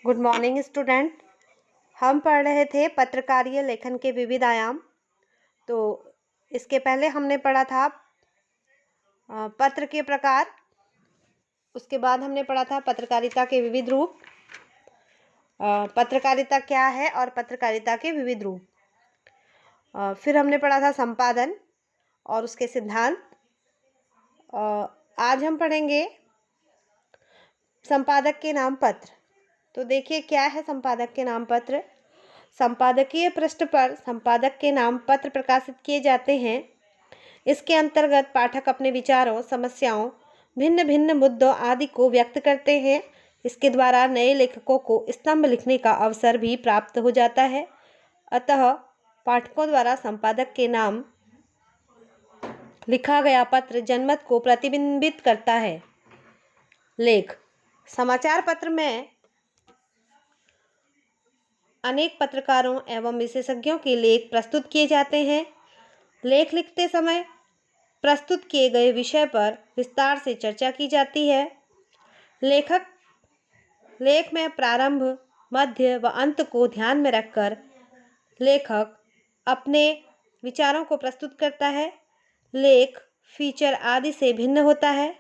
Good morning student. हम पढ़ रहे थे पत्रकारीय लेखन के विविध आयाम। तो इसके पहले हमने पढ़ा था पत्र के प्रकार। उसके बाद हमने पढ़ा था पत्रकारिता के विविध रूप। पत्रकारिता क्या है और पत्रकारिता के विविध रूप। फिर हमने पढ़ा था संपादन और उसके सिद्धांत। आज हम पढ़ेंगे संपादक के नाम पत्र। तो देखिए क्या है संपादक के नाम पत्र। संपादकीय पृष्ठ पर संपादक के नाम पत्र प्रकाशित किए जाते हैं। इसके अंतर्गत पाठक अपने विचारों, समस्याओं, भिन्न भिन्न मुद्दों आदि को व्यक्त करते हैं। इसके द्वारा नए लेखकों को स्तंभ लिखने का अवसर भी प्राप्त हो जाता है। अतः पाठकों द्वारा संपादक के नाम लिखा गया पत्र जनमत को प्रतिबिंबित करता है। लेख। समाचार पत्र में अनेक पत्रकारों एवं विशेषज्ञों के लेख प्रस्तुत किए जाते हैं। लेख लिखते समय प्रस्तुत किए गए विषय पर विस्तार से चर्चा की जाती है। लेख में प्रारंभ, मध्य व अंत को ध्यान में रखकर लेखक अपने विचारों को प्रस्तुत करता है। लेख फीचर आदि से भिन्न होता है।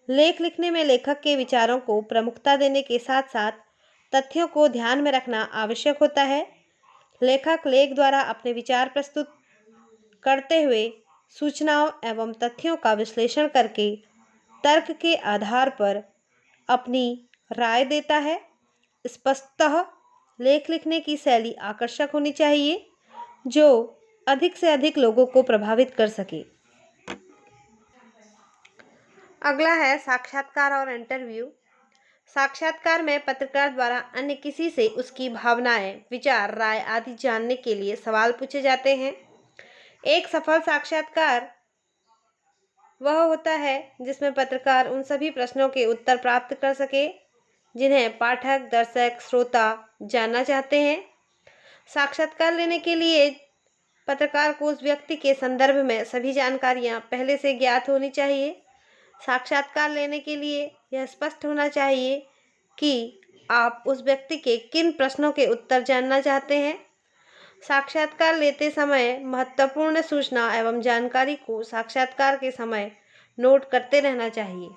लेख लिखने में लेखक के विचारों को प्रमुखता देने के साथ साथ तथ्यों को ध्यान में रखना आवश्यक होता है। लेखक लेख द्वारा अपने विचार प्रस्तुत करते हुए सूचनाओं एवं तथ्यों का विश्लेषण करके तर्क के आधार पर अपनी राय देता है। स्पष्टतः लेख लिखने की शैली आकर्षक होनी चाहिए जो अधिक से अधिक लोगों को प्रभावित कर सके। अगला है साक्षात्कार और इंटरव्यू। साक्षात्कार में पत्रकार द्वारा अन्य किसी से उसकी भावनाएं, विचार, राय आदि जानने के लिए सवाल पूछे जाते हैं। एक सफल साक्षात्कार वह होता है जिसमें पत्रकार उन सभी प्रश्नों के उत्तर प्राप्त कर सके जिन्हें पाठक, दर्शक, श्रोता जानना चाहते हैं। साक्षात्कार लेने के लिए पत्रकार को उस व्यक्ति के संदर्भ में सभी जानकारियां पहले से ज्ञात होनी चाहिए। साक्षात्कार लेने के लिए यह स्पष्ट होना चाहिए कि आप उस व्यक्ति के किन प्रश्नों के उत्तर जानना चाहते हैं। साक्षात्कार लेते समय महत्वपूर्ण सूचना एवं जानकारी को साक्षात्कार के समय नोट करते रहना चाहिए।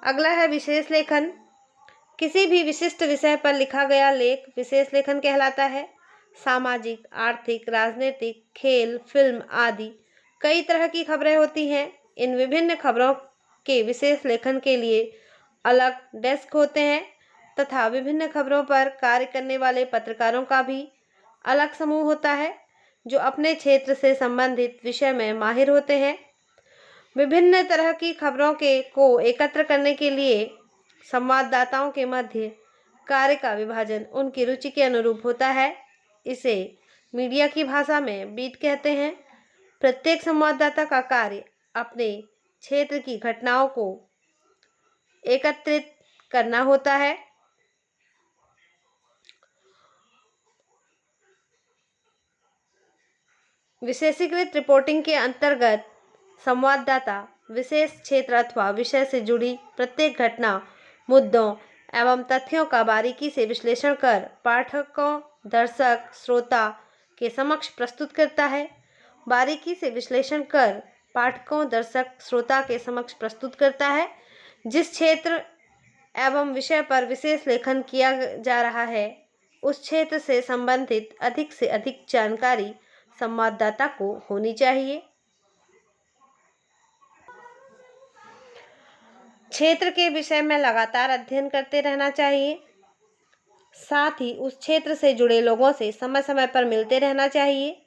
अगला है विशेष लेखन। किसी भी विशिष्ट विषय पर लिखा गया लेख विशेष लेखन कहलाता है। सामाजिक, आर्थिक, राजनीतिक, खेल, फिल्म आदि कई तरह की खबरें होती हैं। इन विभिन्न खबरों के विशेष लेखन के लिए अलग डेस्क होते हैं तथा विभिन्न खबरों पर कार्य करने वाले पत्रकारों का भी अलग समूह होता है जो अपने क्षेत्र से संबंधित विषय में माहिर होते हैं। विभिन्न तरह की खबरों को एकत्र करने के लिए संवाददाताओं के मध्य कार्य का विभाजन उनकी रुचि के अनुरूप होता है। इसे मीडिया की भाषा में बीट कहते हैं। प्रत्येक संवाददाता का कार्य अपने क्षेत्र की घटनाओं को एकत्रित करना होता है। विशेषीकृत रिपोर्टिंग के अंतर्गत संवाददाता विशेष क्षेत्र अथवा विषय से जुड़ी प्रत्येक घटना, मुद्दों एवं तथ्यों का बारीकी से विश्लेषण कर पाठकों, दर्शक, श्रोता के समक्ष प्रस्तुत करता है। बारीकी से विश्लेषण कर पाठकों, दर्शक, श्रोता के समक्ष प्रस्तुत करता है। जिस क्षेत्र एवं विषय पर विशेष लेखन किया जा रहा है उस क्षेत्र से संबंधित अधिक से अधिक जानकारी संवाददाता को होनी चाहिए। क्षेत्र के विषय में लगातार अध्ययन करते रहना चाहिए। साथ ही उस क्षेत्र से जुड़े लोगों से समय समय पर मिलते रहना चाहिए।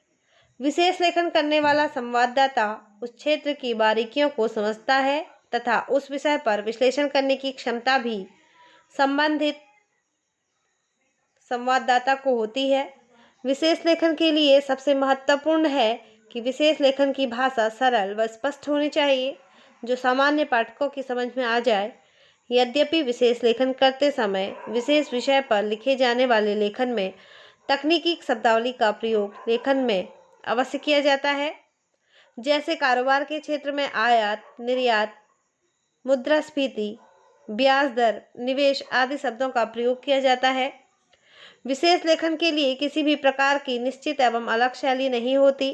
विशेष लेखन करने वाला संवाददाता उस क्षेत्र की बारीकियों को समझता है तथा उस विषय पर विश्लेषण करने की क्षमता भी संबंधित संवाददाता को होती है। विशेष लेखन के लिए सबसे महत्वपूर्ण है कि विशेष लेखन की भाषा सरल व स्पष्ट होनी चाहिए जो सामान्य पाठकों की समझ में आ जाए। यद्यपि विशेष लेखन करते समय विशेष विषय पर लिखे जाने वाले लेखन में तकनीकी शब्दावली का प्रयोग लेखन में अवश्य किया जाता है, जैसे कारोबार के क्षेत्र में आयात, निर्यात, मुद्रास्फीति, ब्याज दर, निवेश आदि शब्दों का प्रयोग किया जाता है। विशेष लेखन के लिए किसी भी प्रकार की निश्चित एवं अलग शैली नहीं होती।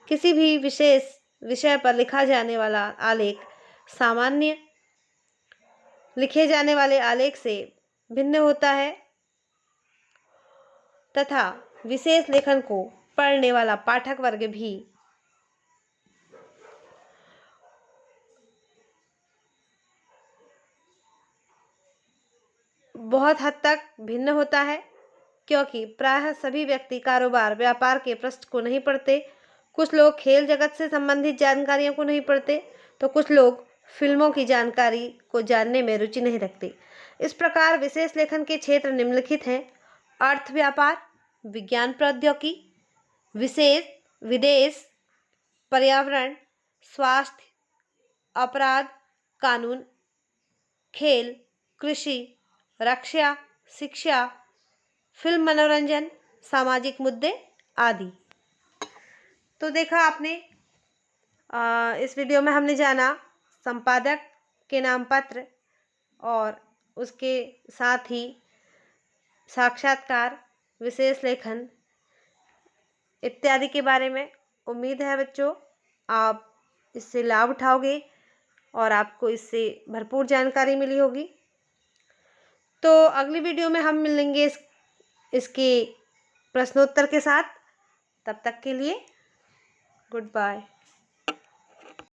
किसी भी विशेष विषय पर लिखा जाने वाला आलेख सामान्य लिखे जाने वाले आलेख से भिन्न होता है तथा विशेष लेखन को पढ़ने वाला पाठक वर्ग भी बहुत हद तक भिन्न होता है, क्योंकि प्रायः सभी व्यक्ति कारोबार व्यापार के पृष्ठ को नहीं पढ़ते। कुछ लोग खेल जगत से संबंधित जानकारियों को नहीं पढ़ते, तो कुछ लोग फिल्मों की जानकारी को जानने में रुचि नहीं रखते। इस प्रकार विशेष लेखन के क्षेत्र निम्नलिखित हैं: अर्थ व्यापार, विज्ञान प्रौद्योगिकी, विशेष, विदेश, पर्यावरण, स्वास्थ्य, अपराध, कानून, खेल, कृषि, रक्षा, शिक्षा, फिल्म, मनोरंजन, सामाजिक मुद्दे आदि। तो देखा आपने, इस वीडियो में हमने जाना संपादक के नामपत्र और उसके साथ ही साक्षात्कार, विशेष लेखन इत्यादि के बारे में। उम्मीद है बच्चों आप इससे लाभ उठाओगे और आपको इससे भरपूर जानकारी मिली होगी। तो अगली वीडियो में हम मिलेंगे इसके प्रश्नोत्तर के साथ। तब तक के लिए गुड बाय।